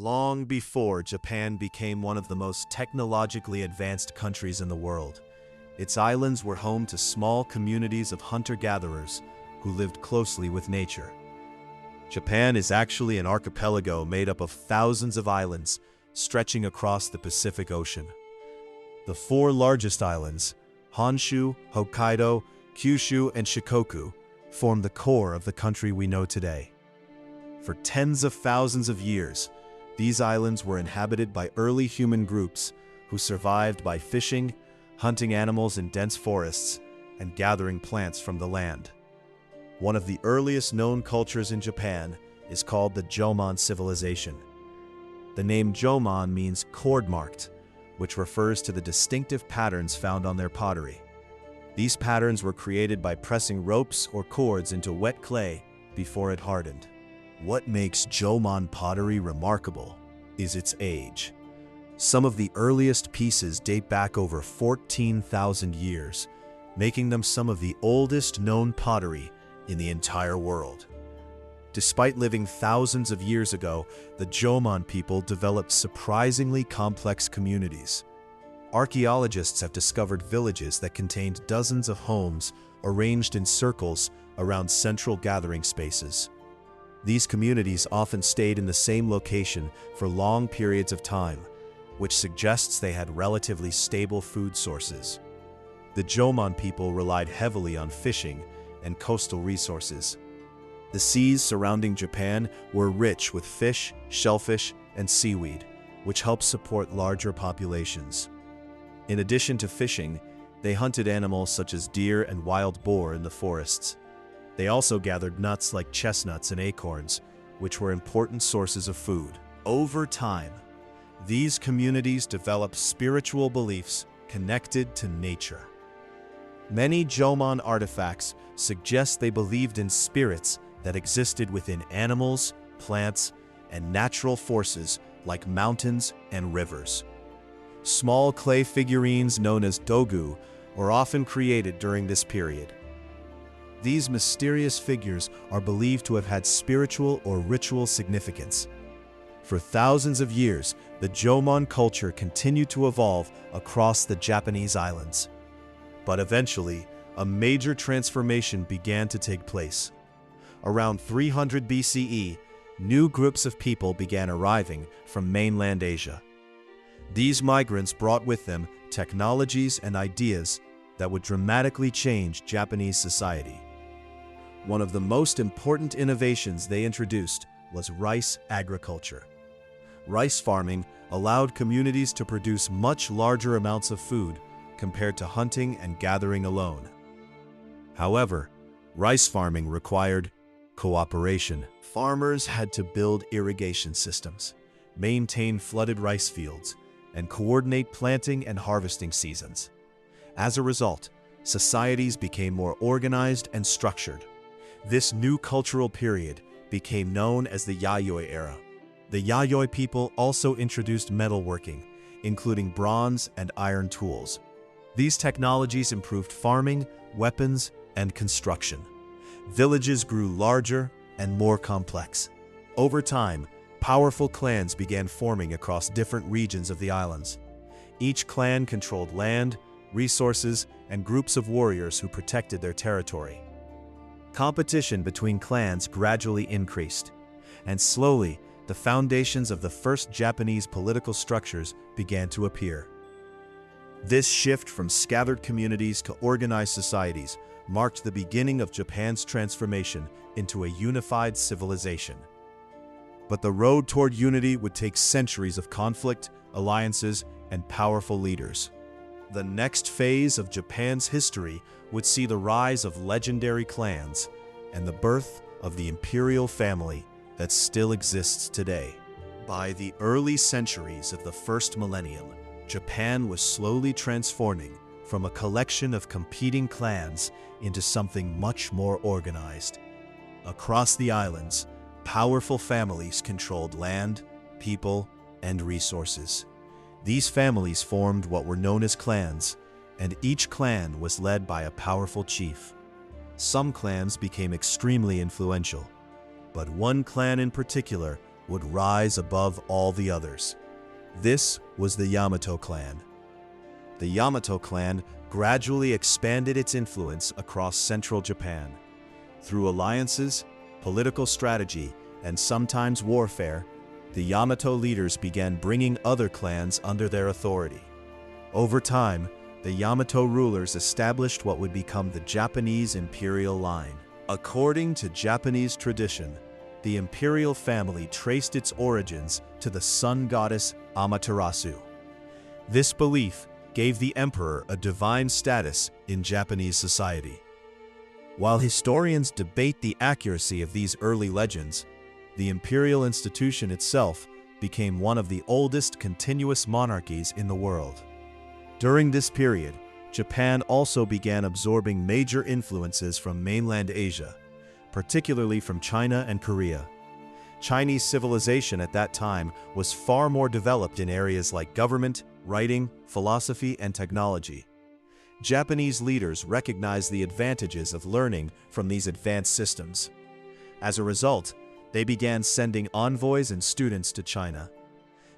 Long before Japan became one of the most technologically advanced countries in the world, its islands were home to small communities of hunter-gatherers who lived closely with nature. Japan is actually an archipelago made up of thousands of islands stretching across the Pacific Ocean. The four largest islands, Honshu, Hokkaido, Kyushu, and Shikoku, form the core of the country we know today. For tens of thousands of years, these islands were inhabited by early human groups who survived by fishing, hunting animals in dense forests, and gathering plants from the land. One of the earliest known cultures in Japan is called the Jomon civilization. The name Jomon means cord-marked, which refers to the distinctive patterns found on their pottery. These patterns were created by pressing ropes or cords into wet clay before it hardened. What makes Jomon pottery remarkable is its age. Some of the earliest pieces date back over 14,000 years, making them some of the oldest known pottery in the entire world. Despite living thousands of years ago, the Jomon people developed surprisingly complex communities. Archaeologists have discovered villages that contained dozens of homes arranged in circles around central gathering spaces. These communities often stayed in the same location for long periods of time, which suggests they had relatively stable food sources. The Jomon people relied heavily on fishing and coastal resources. The seas surrounding Japan were rich with fish, shellfish, and seaweed, which helped support larger populations. In addition to fishing, they hunted animals such as deer and wild boar in the forests. They also gathered nuts like chestnuts and acorns, which were important sources of food. Over time, these communities developed spiritual beliefs connected to nature. Many Jomon artifacts suggest they believed in spirits that existed within animals, plants, and natural forces like mountains and rivers. Small clay figurines known as dogu were often created during this period. These mysterious figures are believed to have had spiritual or ritual significance. For thousands of years, the Jomon culture continued to evolve across the Japanese islands. But eventually, a major transformation began to take place. Around 300 BCE, new groups of people began arriving from mainland Asia. These migrants brought with them technologies and ideas that would dramatically change Japanese society. One of the most important innovations they introduced was rice agriculture. Rice farming allowed communities to produce much larger amounts of food compared to hunting and gathering alone. However, rice farming required cooperation. Farmers had to build irrigation systems, maintain flooded rice fields, and coordinate planting and harvesting seasons. As a result, societies became more organized and structured. This new cultural period became known as the Yayoi era. The Yayoi people also introduced metalworking, including bronze and iron tools. These technologies improved farming, weapons, and construction. Villages grew larger and more complex. Over time, powerful clans began forming across different regions of the islands. Each clan controlled land, resources, and groups of warriors who protected their territory. Competition between clans gradually increased, and slowly, the foundations of the first Japanese political structures began to appear. This shift from scattered communities to organized societies marked the beginning of Japan's transformation into a unified civilization. But the road toward unity would take centuries of conflict, alliances, and powerful leaders. The next phase of Japan's history would see the rise of legendary clans and the birth of the Imperial family that still exists today. By the early centuries of the first millennium, Japan was slowly transforming from a collection of competing clans into something much more organized. Across the islands, powerful families controlled land, people, and resources. These families formed what were known as clans, and each clan was led by a powerful chief. Some clans became extremely influential, but one clan in particular would rise above all the others. This was the Yamato clan. The Yamato clan gradually expanded its influence across central Japan. Through alliances, political strategy, and sometimes warfare, the Yamato leaders began bringing other clans under their authority. Over time, the Yamato rulers established what would become the Japanese imperial line. According to Japanese tradition, the imperial family traced its origins to the sun goddess Amaterasu. This belief gave the emperor a divine status in Japanese society. While historians debate the accuracy of these early legends, the imperial institution itself became one of the oldest continuous monarchies in the world. During this period, Japan also began absorbing major influences from mainland Asia, particularly from China and Korea. Chinese civilization at that time was far more developed in areas like government, writing, philosophy, and technology. Japanese leaders recognized the advantages of learning from these advanced systems. As a result, they began sending envoys and students to China.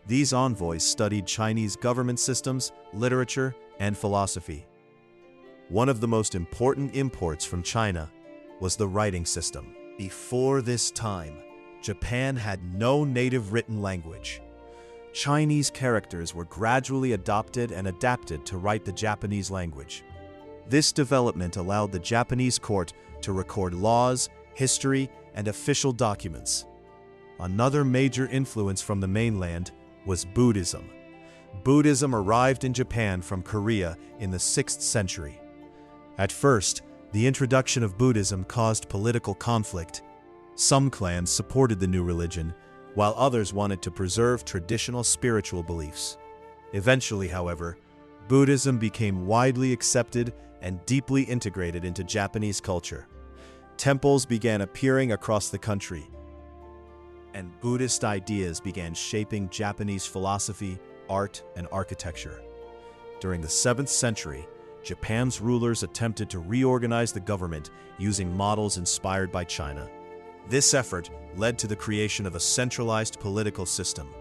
These envoys studied Chinese government systems, literature, and philosophy. One of the most important imports from China was the writing system. Before this time, Japan had no native written language. Chinese characters were gradually adopted and adapted to write the Japanese language. This development allowed the Japanese court to record laws, history, and official documents. Another major influence from the mainland was Buddhism. Buddhism arrived in Japan from Korea in the 6th century. At first, the introduction of Buddhism caused political conflict. Some clans supported the new religion, while others wanted to preserve traditional spiritual beliefs. Eventually, however, Buddhism became widely accepted and deeply integrated into Japanese culture. Temples began appearing across the country, and Buddhist ideas began shaping Japanese philosophy, art, and architecture. During the 7th century, Japan's rulers attempted to reorganize the government using models inspired by China. This effort led to the creation of a centralized political system.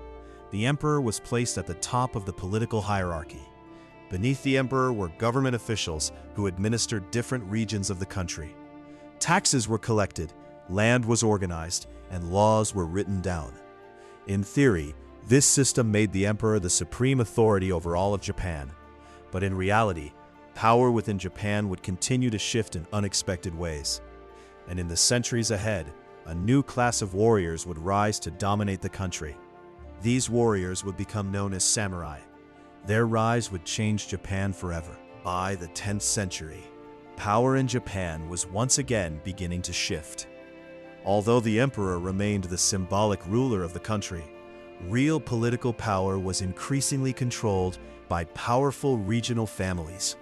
The emperor was placed at the top of the political hierarchy. Beneath the emperor were government officials who administered different regions of the country. Taxes were collected, land was organized, and laws were written down. In theory, this system made the emperor the supreme authority over all of Japan. But in reality, power within Japan would continue to shift in unexpected ways. And in the centuries ahead, a new class of warriors would rise to dominate the country. These warriors would become known as samurai. Their rise would change Japan forever. By the 10th century, power in Japan was once again beginning to shift. Although the emperor remained the symbolic ruler of the country, real political power was increasingly controlled by powerful regional families.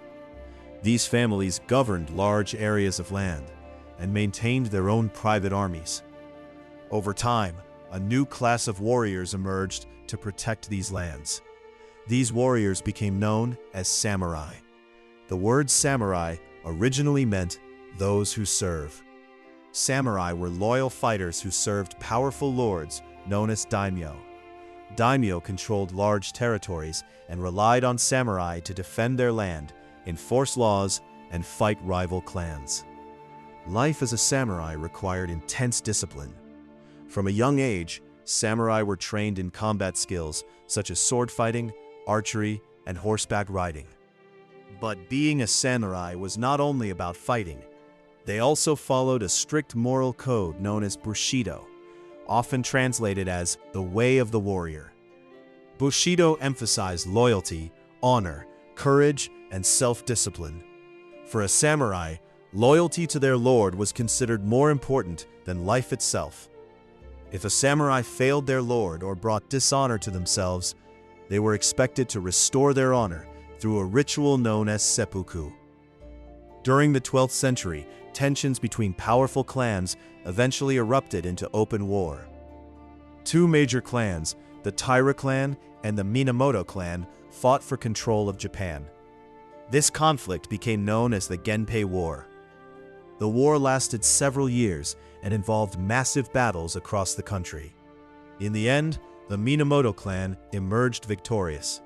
These families governed large areas of land and maintained their own private armies. Over time, a new class of warriors emerged to protect these lands. These warriors became known as samurai. The word samurai originally meant those who serve. Samurai were loyal fighters who served powerful lords known as daimyo. Daimyo controlled large territories and relied on samurai to defend their land, enforce laws, and fight rival clans. Life as a samurai required intense discipline. From a young age, samurai were trained in combat skills such as sword fighting, archery, and horseback riding. But being a samurai was not only about fighting. They also followed a strict moral code known as Bushido, often translated as the way of the warrior. Bushido emphasized loyalty, honor, courage, and self-discipline. For a samurai, loyalty to their lord was considered more important than life itself. If a samurai failed their lord or brought dishonor to themselves, they were expected to restore their honor through a ritual known as seppuku. During the 12th century, tensions between powerful clans eventually erupted into open war. Two major clans, the Taira clan and the Minamoto clan, fought for control of Japan. This conflict became known as the Genpei War. The war lasted several years and involved massive battles across the country. In the end, the Minamoto clan emerged victorious.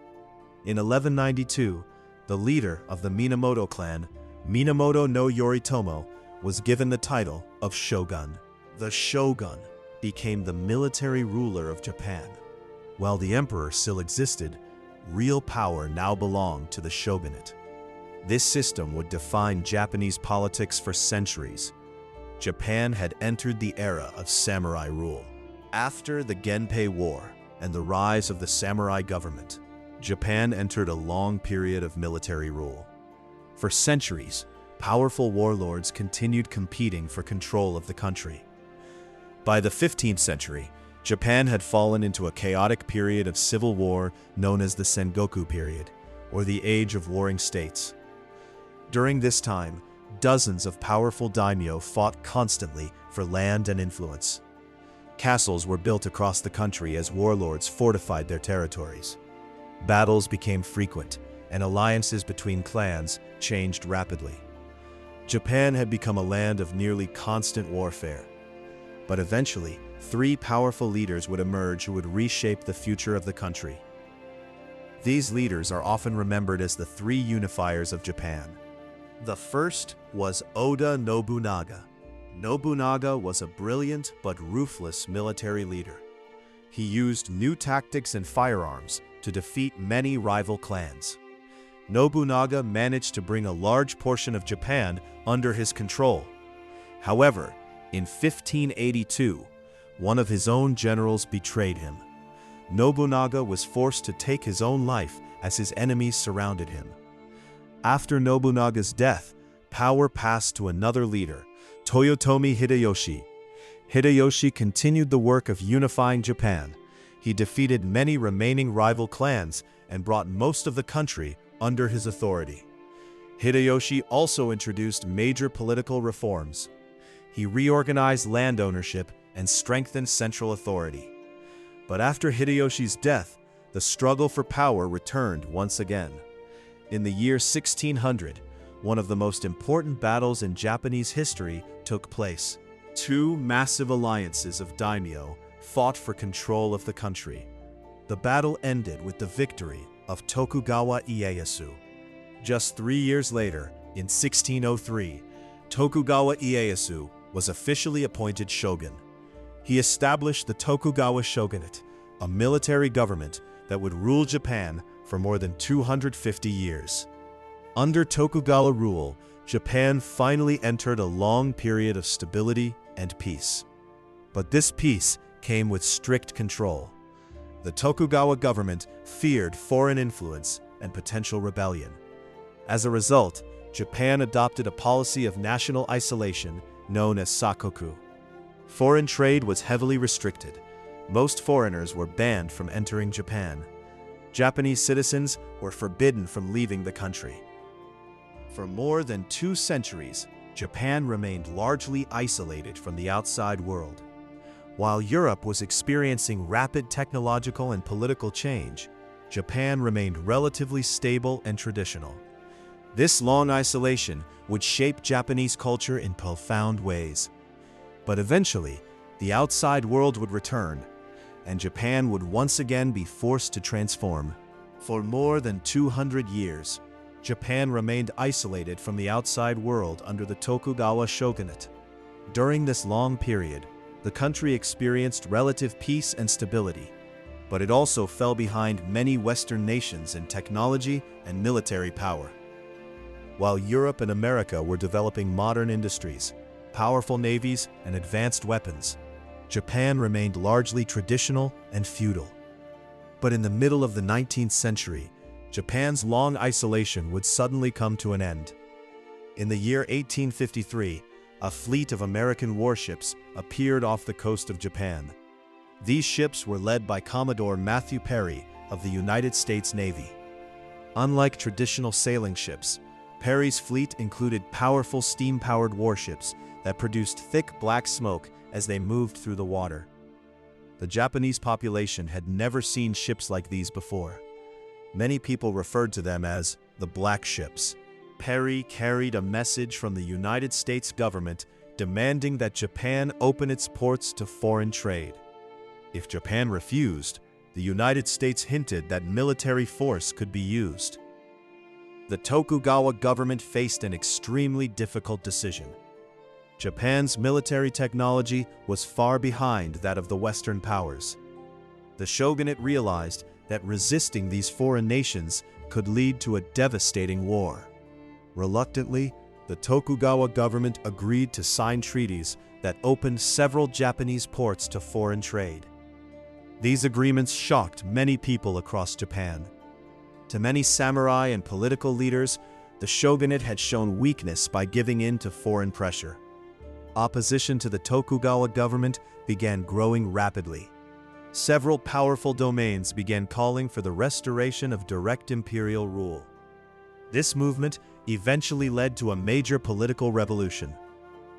In 1192, the leader of the Minamoto clan, Minamoto no Yoritomo, was given the title of shogun. The shogun became the military ruler of Japan. While the emperor still existed, real power now belonged to the shogunate. This system would define Japanese politics for centuries. Japan had entered the era of samurai rule. After the Genpei War and the rise of the samurai government, Japan entered a long period of military rule. For centuries, powerful warlords continued competing for control of the country. By the 15th century, Japan had fallen into a chaotic period of civil war known as the Sengoku period, or the Age of Warring States. During this time, dozens of powerful daimyo fought constantly for land and influence. Castles were built across the country as warlords fortified their territories. Battles became frequent, and alliances between clans changed rapidly. Japan had become a land of nearly constant warfare. But eventually, three powerful leaders would emerge who would reshape the future of the country. These leaders are often remembered as the three unifiers of Japan. The first was Oda Nobunaga. Nobunaga was a brilliant but ruthless military leader. He used new tactics and firearms to defeat many rival clans. Nobunaga managed to bring a large portion of Japan under his control. However, in 1582, one of his own generals betrayed him. Nobunaga was forced to take his own life as his enemies surrounded him. After Nobunaga's death, power passed to another leader, Toyotomi Hideyoshi. Hideyoshi continued the work of unifying Japan. He defeated many remaining rival clans and brought most of the country under his authority. Hideyoshi also introduced major political reforms. He reorganized land ownership and strengthened central authority. But after Hideyoshi's death, the struggle for power returned once again. In the year 1600, one of the most important battles in Japanese history took place. Two massive alliances of daimyo fought for control of the country. The battle ended with the victory of Tokugawa Ieyasu. Just 3 years later, in 1603, Tokugawa Ieyasu was officially appointed shogun. He established the Tokugawa shogunate, a military government that would rule Japan for more than 250 years. Under Tokugawa rule, Japan finally entered a long period of stability and peace. But this peace came with strict control. The Tokugawa government feared foreign influence and potential rebellion. As a result, Japan adopted a policy of national isolation known as sakoku. Foreign trade was heavily restricted. Most foreigners were banned from entering Japan. Japanese citizens were forbidden from leaving the country. For more than 2 centuries, Japan remained largely isolated from the outside world. While Europe was experiencing rapid technological and political change, Japan remained relatively stable and traditional. This long isolation would shape Japanese culture in profound ways. But eventually, the outside world would return, and Japan would once again be forced to transform. For more than 200 years, Japan remained isolated from the outside world under the Tokugawa shogunate. During this long period, the country experienced relative peace and stability, but it also fell behind many Western nations in technology and military power. While Europe and America were developing modern industries, powerful navies, and advanced weapons, Japan remained largely traditional and feudal. But in the middle of the 19th century, Japan's long isolation would suddenly come to an end. In the year 1853, a fleet of American warships appeared off the coast of Japan. These ships were led by Commodore Matthew Perry of the United States Navy. Unlike traditional sailing ships, Perry's fleet included powerful steam-powered warships that produced thick black smoke as they moved through the water. The Japanese population had never seen ships like these before. Many people referred to them as the Black Ships. Perry carried a message from the United States government demanding that Japan open its ports to foreign trade. If Japan refused, the United States hinted that military force could be used. The Tokugawa government faced an extremely difficult decision. Japan's military technology was far behind that of the Western powers. The shogunate realized that resisting these foreign nations could lead to a devastating war. Reluctantly, the Tokugawa government agreed to sign treaties that opened several Japanese ports to foreign trade. These agreements shocked many people across Japan. To many samurai and political leaders, the shogunate had shown weakness by giving in to foreign pressure. Opposition to the Tokugawa government began growing rapidly. Several powerful domains began calling for the restoration of direct imperial rule. This movement eventually led to a major political revolution.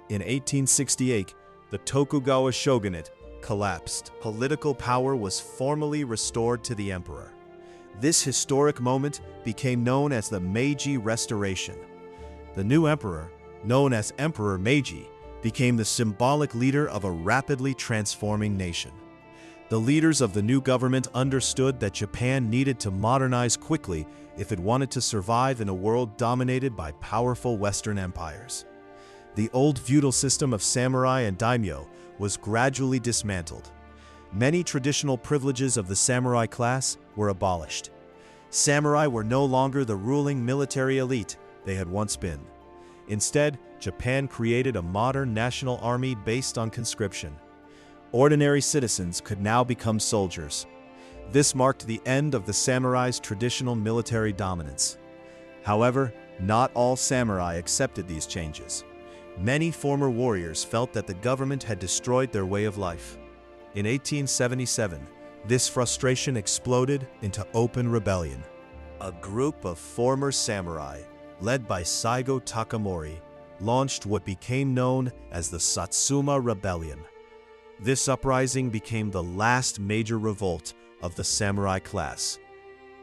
In 1868, the Tokugawa shogunate collapsed. Political power was formally restored to the emperor. This historic moment became known as the Meiji Restoration. The new emperor, known as Emperor Meiji, became the symbolic leader of a rapidly transforming nation. The leaders of the new government understood that Japan needed to modernize quickly if it wanted to survive in a world dominated by powerful Western empires. The old feudal system of samurai and daimyo was gradually dismantled. Many traditional privileges of the samurai class were abolished. Samurai were no longer the ruling military elite they had once been. Instead, Japan created a modern national army based on conscription. Ordinary citizens could now become soldiers. This marked the end of the samurai's traditional military dominance. However, not all samurai accepted these changes. Many former warriors felt that the government had destroyed their way of life. In 1877, this frustration exploded into open rebellion. A group of former samurai, led by Saigo Takamori, launched what became known as the Satsuma Rebellion. This uprising became the last major revolt of the samurai class.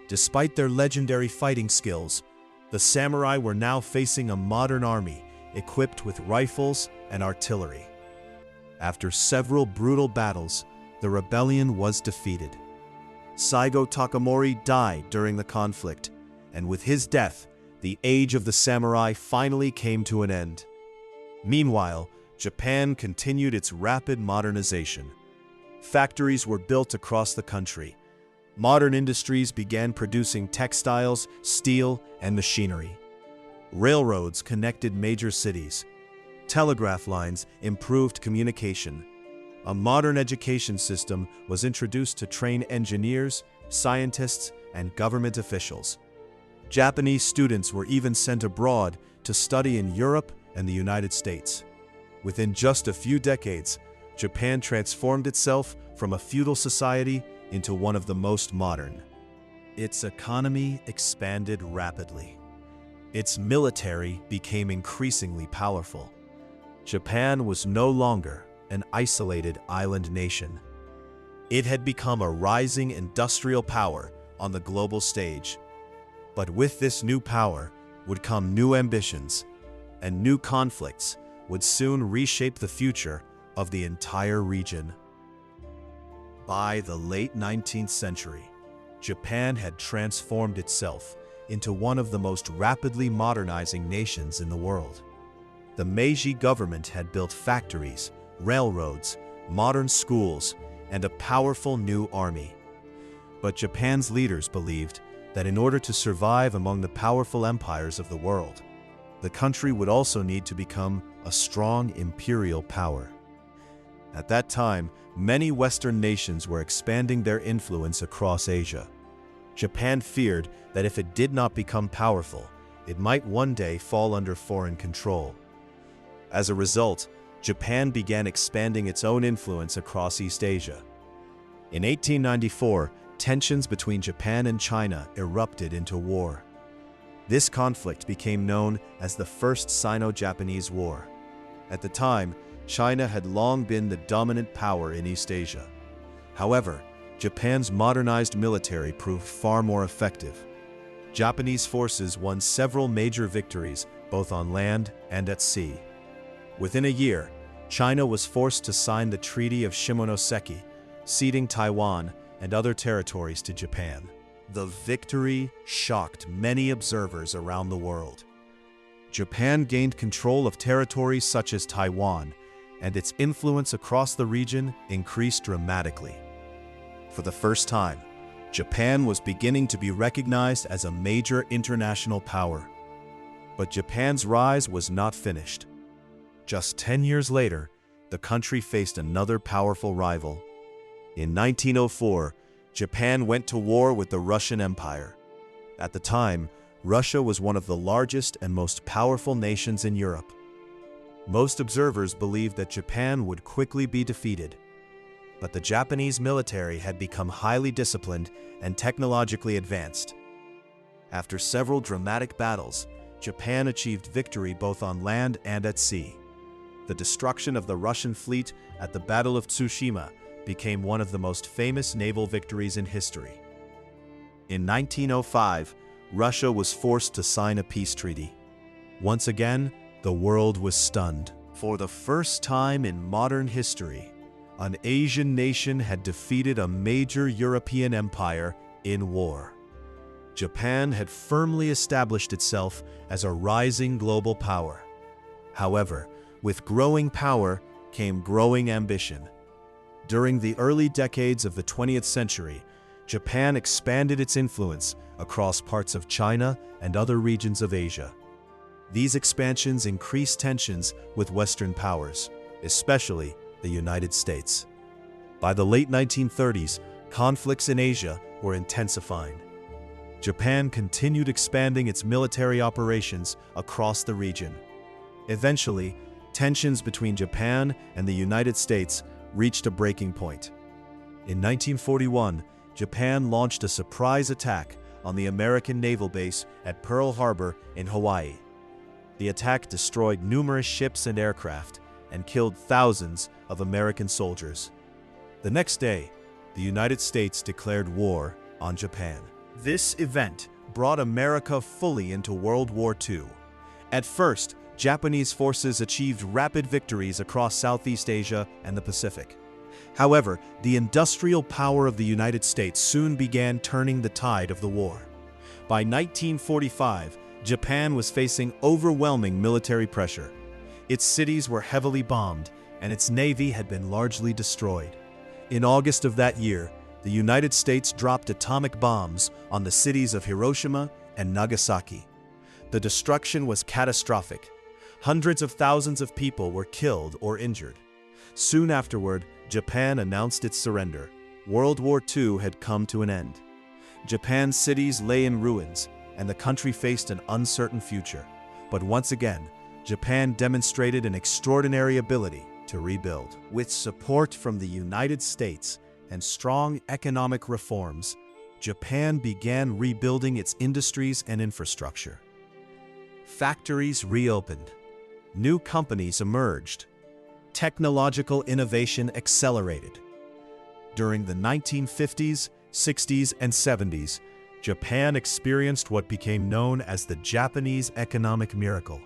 Despite their legendary fighting skills, the samurai were now facing a modern army equipped with rifles and artillery. After several brutal battles, the rebellion was defeated. Saigo Takamori died during the conflict, and with his death, the age of the samurai finally came to an end. Meanwhile, Japan continued its rapid modernization. Factories were built across the country. Modern industries began producing textiles, steel, and machinery. Railroads connected major cities. Telegraph lines improved communication. A modern education system was introduced to train engineers, scientists, and government officials. Japanese students were even sent abroad to study in Europe and the United States. Within just a few decades, Japan transformed itself from a feudal society into one of the most modern. Its economy expanded rapidly. Its military became increasingly powerful. Japan was no longer an isolated island nation. It had become a rising industrial power on the global stage. But with this new power would come new ambitions, and new conflicts would soon reshape the future of the entire region. By the late 19th century, Japan had transformed itself into one of the most rapidly modernizing nations in the world. The Meiji government had built factories, railroads, modern schools, and a powerful new army. But Japan's leaders believed that in order to survive among the powerful empires of the world, the country would also need to become a strong imperial power. At that time, many Western nations were expanding their influence across Asia. Japan feared that if it did not become powerful, it might one day fall under foreign control. As a result, Japan began expanding its own influence across East Asia. In 1894, tensions between Japan and China erupted into war. This conflict became known as the First Sino-Japanese War. At the time, China had long been the dominant power in East Asia. However, Japan's modernized military proved far more effective. Japanese forces won several major victories both on land and at sea. Within a year, China was forced to sign the Treaty of Shimonoseki, ceding Taiwan and other territories to Japan. The victory shocked many observers around the world. Japan gained control of territories such as Taiwan, and its influence across the region increased dramatically. For the first time, Japan was beginning to be recognized as a major international power. But Japan's rise was not finished. Just 10 years later, the country faced another powerful rival. In 1904, Japan went to war with the Russian Empire. At the time, Russia was one of the largest and most powerful nations in Europe. Most observers believed that Japan would quickly be defeated. But the Japanese military had become highly disciplined and technologically advanced. After several dramatic battles, Japan achieved victory both on land and at sea. The destruction of the Russian fleet at the Battle of Tsushima became one of the most famous naval victories in history. In 1905, Russia was forced to sign a peace treaty. Once again, the world was stunned. For the first time in modern history, an Asian nation had defeated a major European empire in war. Japan had firmly established itself as a rising global power. However, with growing power came growing ambition. During the early decades of the 20th century, Japan expanded its influence across parts of China and other regions of Asia. These expansions increased tensions with Western powers, especially the United States. By the late 1930s, conflicts in Asia were intensifying. Japan continued expanding its military operations across the region. Eventually, tensions between Japan and the United States reached a breaking point. In 1941, Japan launched a surprise attack on the American naval base at Pearl Harbor in Hawaii. The attack destroyed numerous ships and aircraft and killed thousands of American soldiers. The next day, the United States declared war on Japan. This event brought America fully into World War II. At first, Japanese forces achieved rapid victories across Southeast Asia and the Pacific. However, the industrial power of the United States soon began turning the tide of the war. By 1945, Japan was facing overwhelming military pressure. Its cities were heavily bombed, and its navy had been largely destroyed. In August of that year, the United States dropped atomic bombs on the cities of Hiroshima and Nagasaki. The destruction was catastrophic. Hundreds of thousands of people were killed or injured. Soon afterward, Japan announced its surrender. World War II had come to an end. Japan's cities lay in ruins, and the country faced an uncertain future. But once again, Japan demonstrated an extraordinary ability to rebuild. With support from the United States and strong economic reforms, Japan began rebuilding its industries and infrastructure. Factories reopened. New companies emerged. Technological innovation accelerated. During the 1950s, 60s, and 70s, Japan experienced what became known as the Japanese economic miracle.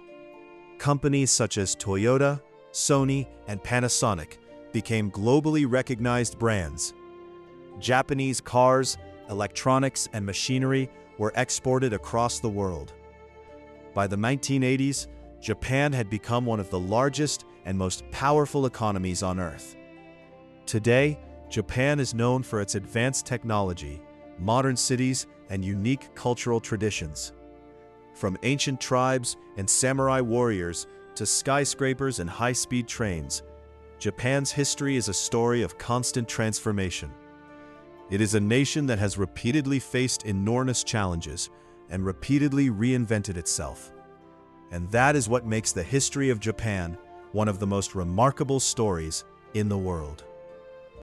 Companies such as Toyota, Sony, and Panasonic became globally recognized brands. Japanese cars, electronics, and machinery were exported across the world. By the 1980s, Japan had become one of the largest and most powerful economies on Earth. Today, Japan is known for its advanced technology, modern cities, and unique cultural traditions. From ancient tribes and samurai warriors to skyscrapers and high-speed trains, Japan's history is a story of constant transformation. It is a nation that has repeatedly faced enormous challenges and repeatedly reinvented itself. And that is what makes the history of Japan one of the most remarkable stories in the world.